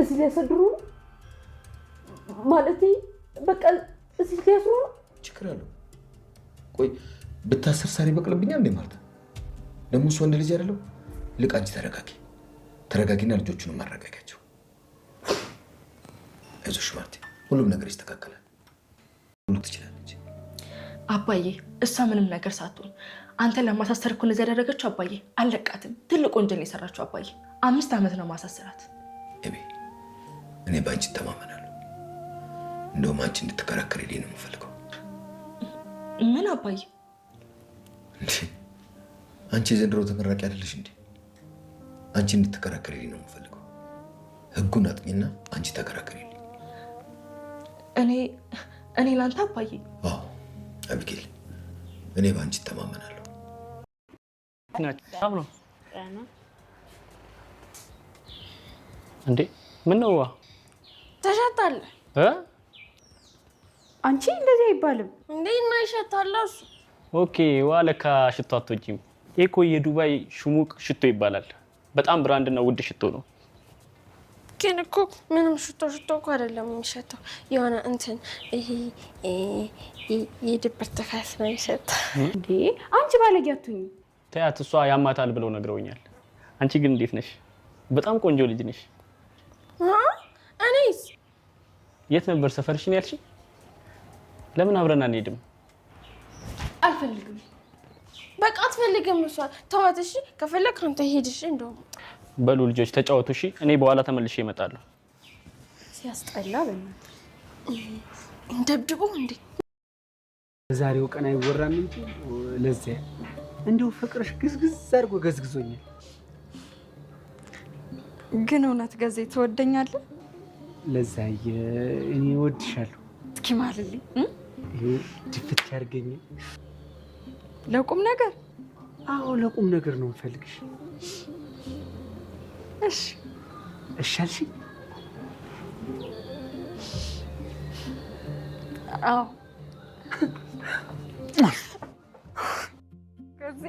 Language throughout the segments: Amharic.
እዚህ ሊያሰድሩ ማለቴ በቃ እዚህ ሊያስሩ ችግር አለው? ቆይ ብታሰር ሳሪ በቅልብኛል እንዴ ማለት ደግሞ እሱ ወንድ ልጅ አይደለም? ልቅ አንቺ ተረጋጊና ልጆቹን ማረጋጋቸው። አይዞሽ ማርቲ፣ ሁሉም ነገር ይስተካከላል። ሁሉ ትችላለች። አባዬ እሷ ምንም ነገር ሳትሆን አንተን ለማሳሰር እኮ እንደዚህ ያደረገችው አባዬ። አለቃትም ትልቅ ወንጀል የሰራችው አባዬ። 5 ዓመት ነው ማሳሰራት። እኔ በአንቺ ተማመናለሁ። እንደውም አንቺ እንድትከራከሪልኝ ነው የምፈልገው። ምን አባዬ? እንዴ አንቺ የዘንድሮ ተመራቂ አይደለሽ እንዴ? አንቺ እንድትከራከሪልኝ ነው የምፈልገው። ህጉን አጥኚና አንቺ ተከራከሪልኝ። እኔ ላንተ አባዬ? አዎ አቢጌል፣ እኔ በአንቺ ተማመናለሁ። ነው እንዴ? ምን ነው ተሸጣለ? አንቺ እንደዚህ አይባልም እንዴ? እና ይሸጣል እሱ። ኦኬ ዋለካ ሽቶ አትወጪም? እኮ የዱባይ ሽሙቅ ሽቶ ይባላል። በጣም ብራንድ ነው፣ ውድ ሽቶ ነው። ግን እኮ ምንም ሽቶ እኮ አይደለም የሚሸጠው። የሆነ እንትን ይሄ የድብርት ፈስ ነው የሚሸጠው። እንዴ አንቺ ባለጌ አትሁኚ። ተያት፣ እሷ ያማታል ብለው ነግረውኛል። አንቺ ግን እንዴት ነሽ? በጣም ቆንጆ ልጅ ነሽ። እኔስ የት ነበር ሰፈርሽን ያልሽ? ለምን አብረን አንሄድም? አልፈልግም። በቃ አትፈልግም እሷ። ተዋት እሺ። ከፈለክ አንተ ሄድሽ። እንደውም በሉ ልጆች ተጫወቱ እሺ። እኔ በኋላ ተመልሼ እመጣለሁ። ሲያስጠላ በእናትህ እንደብድቦ እንዴ! ዛሬው ቀን አይወራም እንጂ ለዚያ እንደው ፍቅርሽ ግዝግዝ አድርጎ ገዝግዞኛል። ግን እውነት ገዜ ትወደኛለህ? ለዛዬ እኔ እወድሻለሁ። እስኪ ማልልኝ። ይሄ ድፍት ያርገኝ። ለቁም ነገር? አዎ ለቁም ነገር ነው የምፈልግሽ። እሺ እሺ አልሽ? አዎ ገዜ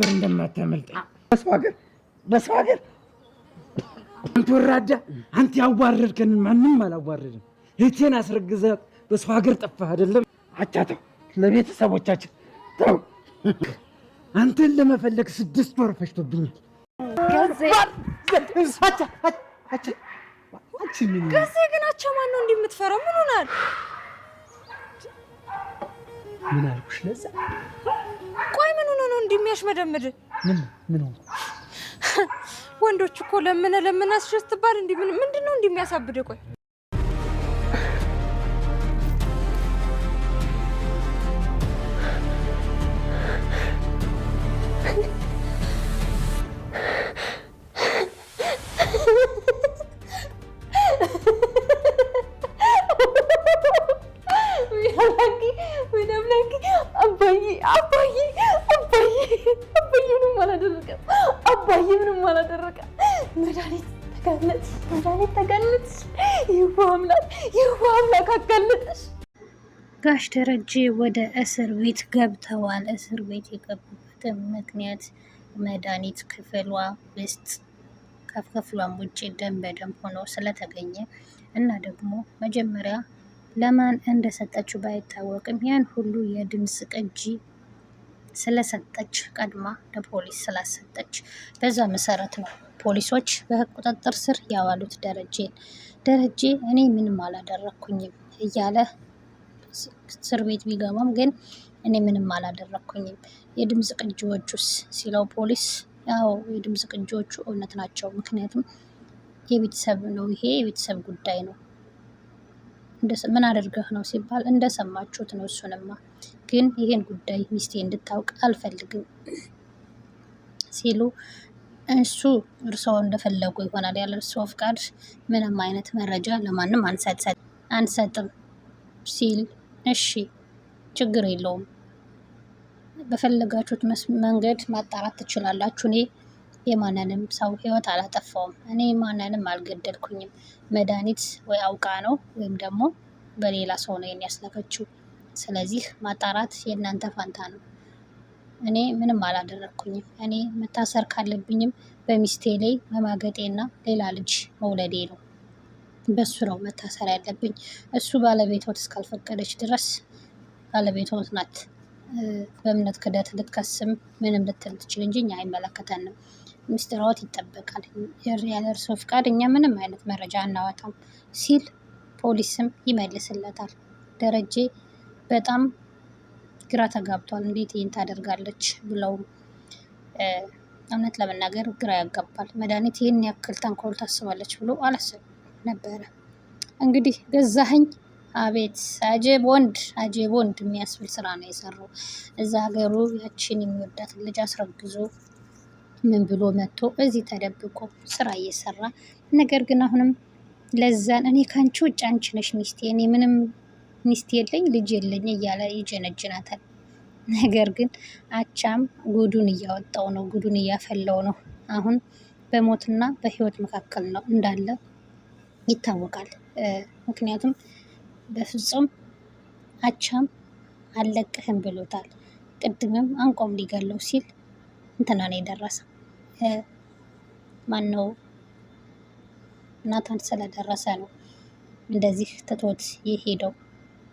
እንደማታመልጠኝ በሰው ሀገር አንተ ወራዳ፣ አንተ ያዋረድከንን ማንም አላዋረድም። እህቴን አስረግዘህ በሰው ሀገር ጠፋህ አይደለም? አቻተው ለቤተሰቦቻችን ተው። አንተን ለመፈለግ 6 ወር ፈጅቶብኛል። ገዜ ግን አቸማን ነው እንደምትፈራው? ምን ሆናል? ምን አልኩሽ? ለዛ ቆይ ምን ሆነ ነው እንደሚያሽመደምድ? ምን ሆነ? ወንዶች እኮ ለምን አስሸስትባል እንዴ? ምንድነው እንደሚያሳብደ? ቆይ መድኃኒት ተጋለጥሽ። ይሁን አምላክ አጋለጥሽ። ጋሽ ደረጀ ወደ እስር ቤት ገብተዋል። እስር ቤት የገቡበትም ምክንያት መድኃኒት ክፍሏ ውስጥ ከክፍሏም ውጭ ደም በደም ሆኖ ስለተገኘ እና ደግሞ መጀመሪያ ለማን እንደሰጠችው ባይታወቅም ያን ሁሉ የድምፅ ቅጂ ስለሰጠች ቀድማ ለፖሊስ ስላሰጠች በዛ መሰረት ነው ፖሊሶች በህግ ቁጥጥር ስር ያዋሉት ደረጀን። ደረጀ እኔ ምንም አላደረኩኝም እያለ እስር ቤት ቢገባም ግን እኔ ምንም አላደረኩኝም፣ የድምፅ ቅጂዎቹስ ሲለው ፖሊስ ያው የድምፅ ቅጂዎቹ እውነት ናቸው፣ ምክንያቱም የቤተሰብ ነው፣ ይሄ የቤተሰብ ጉዳይ ነው። ምን አድርገህ ነው ሲባል እንደሰማችሁት ነው። እሱንማ ግን ይሄን ጉዳይ ሚስቴ እንድታውቅ አልፈልግም ሲሉ እሱ እርስዎ እንደፈለጉ ይሆናል፣ ያለ እርስዎ ፍቃድ ምንም አይነት መረጃ ለማንም አንሰጥም ሲል እሺ ችግር የለውም በፈለጋችሁት መንገድ ማጣራት ትችላላችሁ፣ እኔ የማንንም ሰው ህይወት አላጠፋውም። እኔ ማንንም አልገደልኩኝም። መድኃኒት ወይ አውቃ ነው ወይም ደግሞ በሌላ ሰው ነው ያስላከችው። ስለዚህ ማጣራት የእናንተ ፋንታ ነው። እኔ ምንም አላደረግኩኝም። እኔ መታሰር ካለብኝም በሚስቴ ላይ መማገጤና ሌላ ልጅ መውለዴ ነው። በሱ ነው መታሰር ያለብኝ። እሱ ባለቤቶት እስካልፈቀደች ድረስ ባለቤቶት ናት። በእምነት ክደት ልትከስም ምንም ልትል ትችል እንጂ እኛ አይመለከተንም። ሚስጥራዎት ይጠበቃል። ያለ እርሶ ፍቃድ እኛ ምንም አይነት መረጃ አናወጣም ሲል ፖሊስም ይመልስለታል። ደረጀ በጣም ግራ ተጋብቷል። እንዴት ይህን ታደርጋለች ብለው እውነት ለመናገር ግራ ያጋባል። መድኃኒት ይህን ያክል ተንኮል ታስባለች ብሎ አላሰብም ነበረ። እንግዲህ ገዛኸኝ አቤት አጀብ ወንድ የሚያስብል ስራ ነው የሰራው። እዛ ሀገሩ ያችን የሚወዳትን ልጅ አስረግዞ ምን ብሎ መጥቶ እዚህ ተደብቆ ስራ እየሰራ ነገር ግን አሁንም ለዛን እኔ ካንቺ ውጭ አንቺ ነሽ ሚስቴ፣ እኔ ምንም ሚስት የለኝ ልጅ የለኝ እያለ ይጀነጅናታል። ነገር ግን አቻም ጉዱን እያወጣው ነው፣ ጉዱን እያፈላው ነው። አሁን በሞትና በህይወት መካከል ነው እንዳለ ይታወቃል። ምክንያቱም በፍጹም አቻም አልለቅህም ብሎታል። ቅድምም አንቆም ሊገለው ሲል እንትና ነው የደረሰ ማነው ናታን ስለደረሰ ነው እንደዚህ ትቶት የሄደው።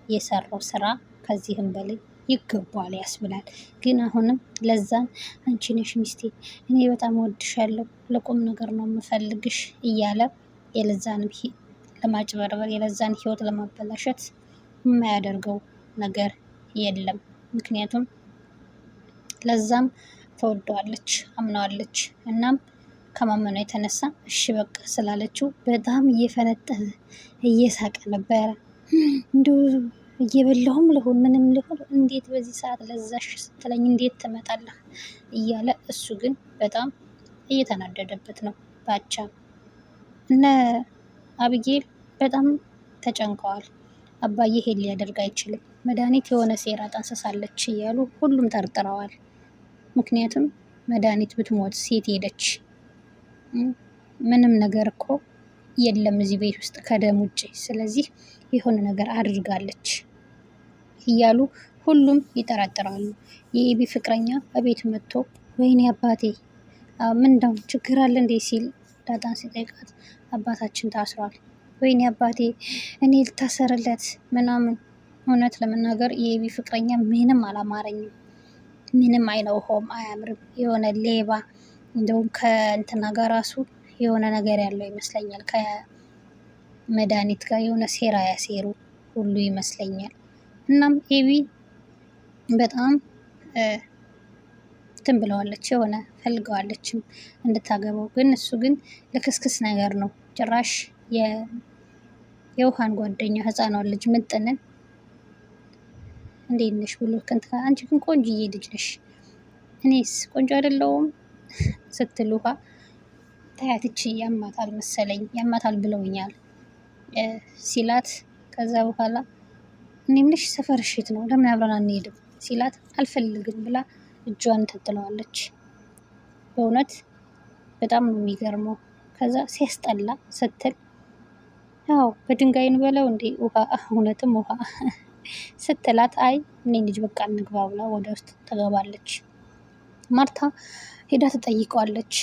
የሰራው ስራ ከዚህም በላይ ይገባዋል ያስብላል። ግን አሁንም ለዛን አንቺ ነሽ ሚስቴ፣ እኔ በጣም ወድሻለሁ፣ ለቁም ነገር ነው የምፈልግሽ እያለ የለዛን ለማጭበርበር የለዛን ህይወት ለማበላሸት የማያደርገው ነገር የለም። ምክንያቱም ለዛም ተወደዋለች፣ አምናዋለች። እናም ከማመኗ የተነሳ እሺ በቃ ስላለችው በጣም እየፈነጠዘ እየሳቀ ነበረ። እንዲሁ እየበላሁም ልሆን ምንም ልሆን እንዴት በዚህ ሰዓት ለዛሽ ስትለኝ እንዴት ትመጣለህ እያለ እሱ ግን በጣም እየተናደደበት ነው። ባቻ እነ አብጌል በጣም ተጨንቀዋል። አባዬ ይሄን ሊያደርግ አይችልም፣ መድኃኒት የሆነ ሴራ ጠንስሳለች እያሉ ሁሉም ጠርጥረዋል። ምክንያቱም መድኃኒት ብትሞት ሴት ሄደች፣ ምንም ነገር እኮ የለም እዚህ ቤት ውስጥ ከደም ውጭ፣ ስለዚህ የሆነ ነገር አድርጋለች እያሉ ሁሉም ይጠረጥራሉ። የኤቢ ፍቅረኛ በቤት መጥቶ ወይኔ አባቴ ምን ነው ችግር አለ እንዴ ሲል ዳጣን ሲጠይቃት አባታችን ታስሯል፣ ወይኔ አባቴ እኔ ልታሰርለት ምናምን። እውነት ለመናገር የኤቢ ፍቅረኛ ምንም አላማረኝም፣ ምንም አይነውሆም፣ አያምርም። የሆነ ሌባ እንደውም ከእንትና ጋር ራሱ የሆነ ነገር ያለው ይመስለኛል። ከመድኃኒት ጋር የሆነ ሴራ ያሴሩ ሁሉ ይመስለኛል። እናም ኤቢ በጣም እንትን ብለዋለች፣ የሆነ ፈልገዋለችም እንድታገባው። ግን እሱ ግን ልክስክስ ነገር ነው። ጭራሽ የውሃን ጓደኛ ህፃኗን ልጅ ምጥንን እንዴት ነሽ ብሎ አንቺ ግን ቆንጆዬ ልጅ ነሽ፣ እኔስ ቆንጆ አይደለሁም ስትል ውሃ ታያትች ያማታል መሰለኝ፣ ያማታል ብለውኛል ሲላት፣ ከዛ በኋላ እኔ ምንሽ ሰፈር ሽት ነው ለምን አብረን አንሄድም ሲላት አልፈልግም ብላ እጇን ትጥለዋለች። በእውነት በጣም ነው የሚገርመው። ከዛ ሲያስጠላ ስትል ያው በድንጋይ እንበለው እንዴ ውሃ፣ እውነትም ውሃ ስትላት አይ እኔ ልጅ በቃ እንግባ ብላ ወደ ውስጥ ትገባለች። ማርታ ሄዳ ትጠይቀዋለች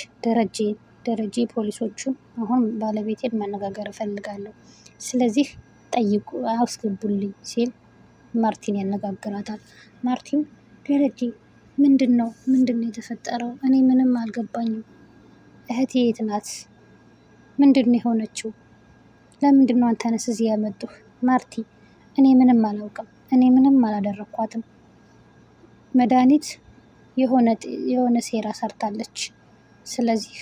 ደረጀ ፖሊሶቹን አሁን ባለቤቴን ማነጋገር እፈልጋለሁ፣ ስለዚህ ጠይቁ አስገቡልኝ ሲል ማርቲን ያነጋግራታል። ማርቲን ደረጀ ምንድን ነው የተፈጠረው? እኔ ምንም አልገባኝም። እህቴ የት ናት? ምንድን ነው የሆነችው? ለምንድን ነው አንተንስ እዚህ ያመጡህ? ማርቲ እኔ ምንም አላውቅም፣ እኔ ምንም አላደረኳትም። መድኃኒት የሆነ ሴራ ሰርታለች። ስለዚህ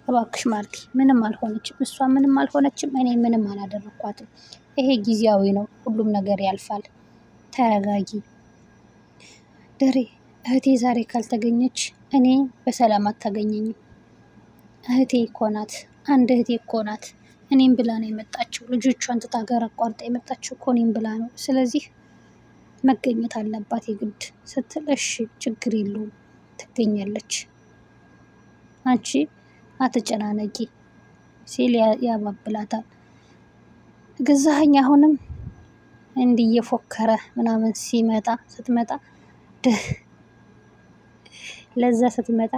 እባክሽ ማርቲ ምንም አልሆነችም፣ እሷ ምንም አልሆነችም፣ እኔ ምንም አላደረኳትም። ይሄ ጊዜያዊ ነው፣ ሁሉም ነገር ያልፋል። ተረጋጊ ደሬ። እህቴ ዛሬ ካልተገኘች እኔ በሰላም አታገኘኝም። እህቴ እኮ ናት፣ አንድ እህቴ እኮ ናት። እኔም ብላ ነው የመጣችው። ልጆቿን ትታ ሀገር አቋርጣ የመጣችው እኮ እኔም ብላ ነው። ስለዚህ መገኘት አለባት የግድ ስትል፣ እሺ ችግር የለውም ትገኛለች። አንቺ አትጨናነቂ ሲል ያባብላታል። ገዛኸኝ አሁንም እንዲህ እየፎከረ ምናምን ስትመጣ ለዛ ስትመጣ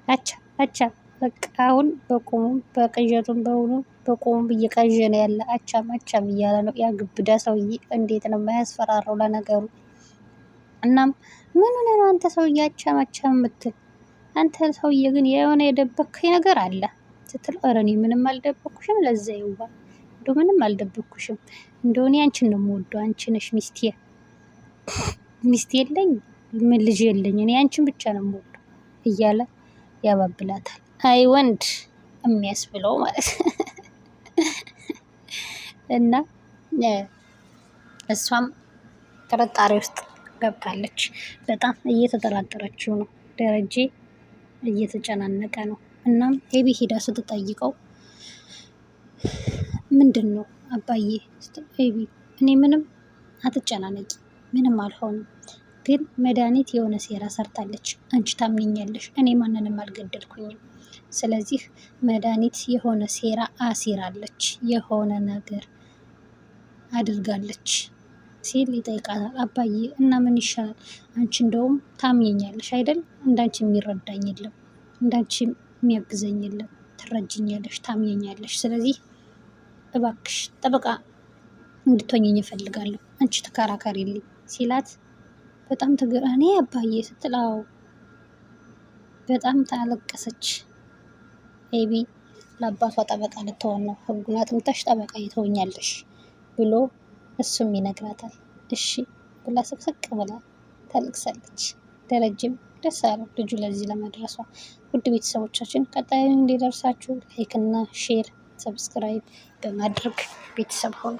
አቻ በቃ አሁን በቁሙም በቅዠቱም በቁሙም እየቃዠ ነው ያለ። አቻም እያለ ነው ያ ግብዳ ሰውዬ። እንዴት ነው የማያስፈራረው ለነገሩ። እናም ምን ሆነ ነው አንተ ሰውዬ አቻም የምትል? አንተ ሰውዬ ግን የሆነ የደበከኝ ነገር አለ ስትል፣ ኧረ እኔ ምንም አልደበኩሽም፣ ለዛ ይዋል እንደው ምንም አልደበኩሽም፣ እንደው እኔ አንቺን ነው የምወደው፣ አንቺ ነሽ ሚስት የለኝ ምን ልጅ የለኝ፣ እኔ አንቺን ብቻ ነው የምወደው እያለ ያባብላታል። አይ ወንድ የሚያስብለው ማለት እና እሷም ጥርጣሬ ውስጥ ገብታለች። በጣም እየተጠራጠረችው ነው። ደረጀ እየተጨናነቀ ነው። እናም ኤቢ ሄዳ ስትጠይቀው ምንድን ነው አባዬ ስትል፣ ኤቢ እኔ ምንም አትጨናነቂ፣ ምንም አልሆንም፣ ግን መድኃኒት የሆነ ሴራ ሰርታለች። አንቺ ታምኝኛለሽ፣ እኔ ማንንም አልገደልኩኝም። ስለዚህ መድኃኒት የሆነ ሴራ አሲራለች፣ የሆነ ነገር አድርጋለች ሲል ይጠይቃታል። አባዬ እና ምን ይሻላል? አንቺ እንደውም ታምኘኛለሽ አይደል? እንዳንቺ የሚረዳኝ የለም፣ እንዳንቺ የሚያግዘኝ የለም። ትረጅኛለሽ፣ ታምኘኛለሽ። ስለዚህ እባክሽ ጠበቃ እንድትሆኝኝ እፈልጋለሁ፣ አንቺ ተከራከሪልኝ ሲላት በጣም እኔ አባዬ ስትላው በጣም ታለቀሰች። ኤቢ ለአባቷ ጠበቃ ልትሆን ነው፣ ህጉን አጥንተሽ ጠበቃ ትሆኛለሽ ብሎ እሱም ይነግራታል። እሺ ብላ ስቅስቅ ብላ ታለቅሳለች። ደረጀም ደስ አለው ልጁ ለዚህ ለመድረሷ። ውድ ቤተሰቦቻችን ቀጣዩን እንዲደርሳችሁ ላይክ እና ሼር ሰብስክራይብ በማድረግ ቤተሰብ ሆኑ።